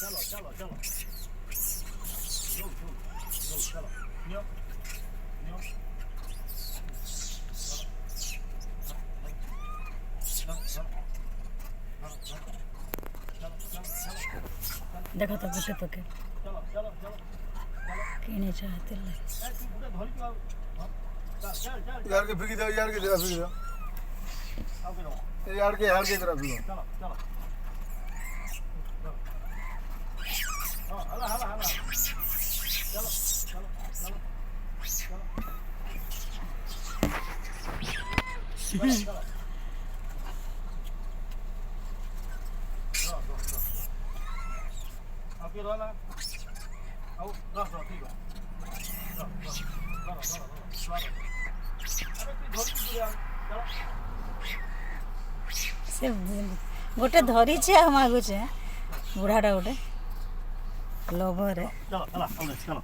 चलो चलो चलो लो लो लो चलो न्यो न्यो देखो तो गोटे पके चलो चलो चलो किने चाहते ले यार के फिर दो यार के तरफ फिर दो यार के तरफ फिर चलो चलो हला हला हला चलो चलो चलो चलो Aquí rola. Au, rola, tío. Rola. अरे तू धोरी दिया चलो से गोटे धरी छे हम आगु छे बुढ़ाटा गोटे लोभर है चलो चलो चलो